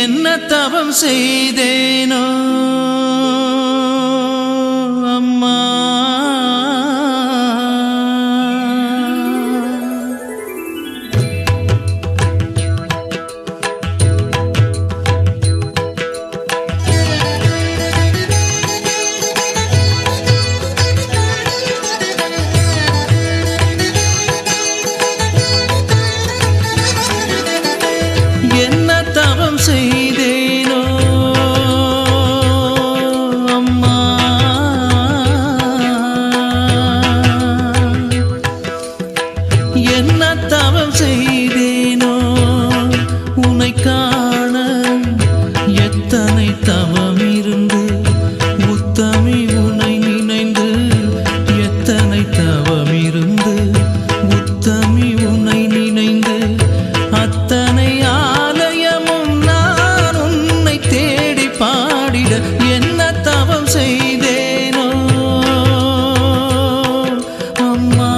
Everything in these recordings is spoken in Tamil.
என்ன தவம் செய்தேனோ அம்மா, செய்தேனோ அம்மா, என்ன தவம் செய்தேனோ உன்னை காண எத்தனை தவம் இருந்து உத்தமி உன்னை நினைந்து எத்தனை தவம் இருந்து உத்தமி உன்னை நினைந்து அத்தனை என்ன தவம் செய்தேனோ அம்மா.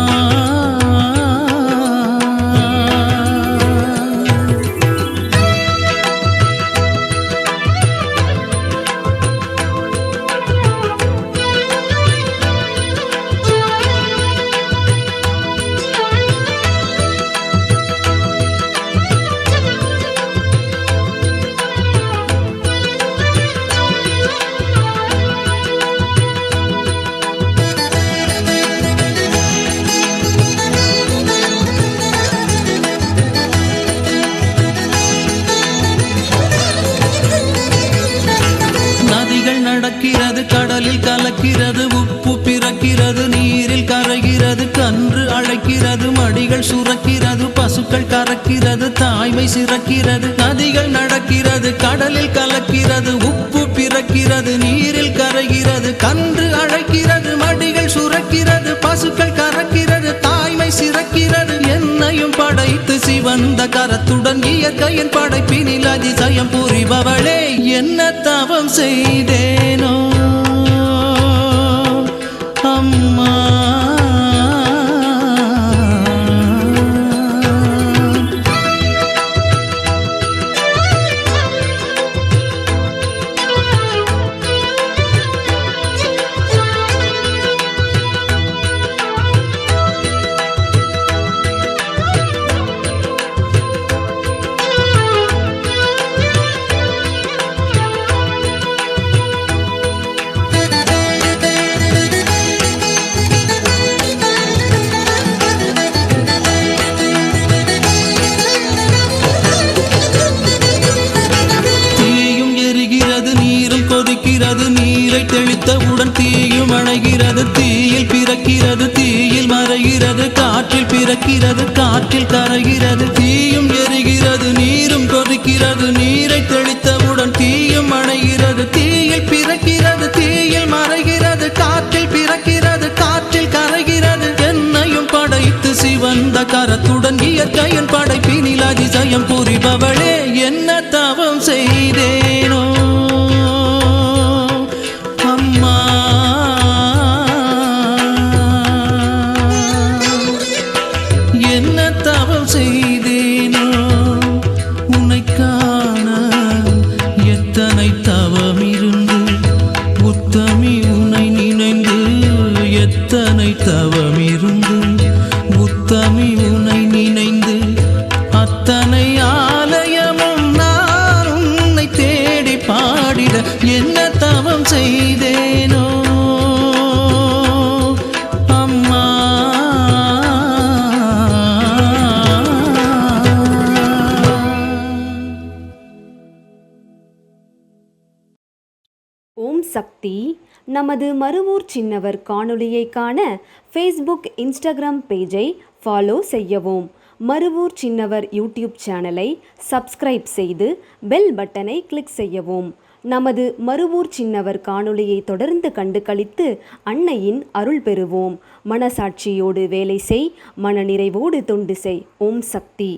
நடக்கிறது, கடலில் கலக்கிறது, உப்பு பிறக்கிறது, நீரில் கரைகிறது, கன்று அழைக்கிறது, மடிகள் சுரக்கிறது, பசுக்கள் கறக்கிறது, தாய்மை சிறக்கிறது. நதிகள் நடக்கிறது, கடலில் கலக்கிறது, உப்பு பிறக்கிறது, நீரில் கரைகிறது, கன்று அழைக்கிறது, மடிகள் சுரக்கிறது, பசுக்கள் கறக்கிறது, தாய்மை சிறக்கிறது. என்னையும் படைத்து சிவந்த கரத்துடன் இயற்கையின் படைப்பினில் அதிசயம் புரிபவளே, என்ன தவம் செய்தேனோ அம்மா. நீரை தெளித்தவுடன் தீயும் அணைகிறது, தீயில் பிறக்கிறது, தீயில் மறைகிறது, காற்றில் பிறக்கிறது, காற்றில் கரைகிறது. தீயும் எரிகிறது, நீரும் கொதிக்கிறது, நீரை தெளித்தவுடன் தீயும் அணைகிறது, தீயில் பிறக்கிறது, தீயில் மறைகிறது, காற்றில் பிறக்கிறது, காற்றில் கரைகிறது. என்னையும் படைத்து சிவந்த கரத்துடன் இயற்கையின் படைப்பினில் அதிசயம் புரிபவளே, என்ன தவம் செய்தேனோ அம்மா. என்ன தவம் செய்தேனோ உன்னை காண எத்தனை தவம் இருந்து உத்தமி உன்னை நினைந்து எத்தனை தவம் இருந்து உத்தமி உன்னை நினைந்து அத்தனை ஆலயமும் நான் உன்னை தேடி பாடிட என்ன தவம் செய்தேனோ அம்மா. ஓம் சக்தி. நமது மருவூர் சின்னவர் காணொளியை காண ஃபேஸ்புக், இன்ஸ்டாகிராம் பேஜை ஃபாலோ செய்யவும். மருவூர் சின்னவர் யூடியூப் சேனலை சப்ஸ்கிரைப் செய்து பெல் பட்டனை கிளிக் செய்யவும். நமது மருவூர் சின்னவர் காணொளியை தொடர்ந்து கண்டு களித்து அன்னையின் அருள் பெறுவோம். மனசாட்சியோடு வேலை செய், மனநிறைவோடு தொண்டு செய். ஓம் சக்தி.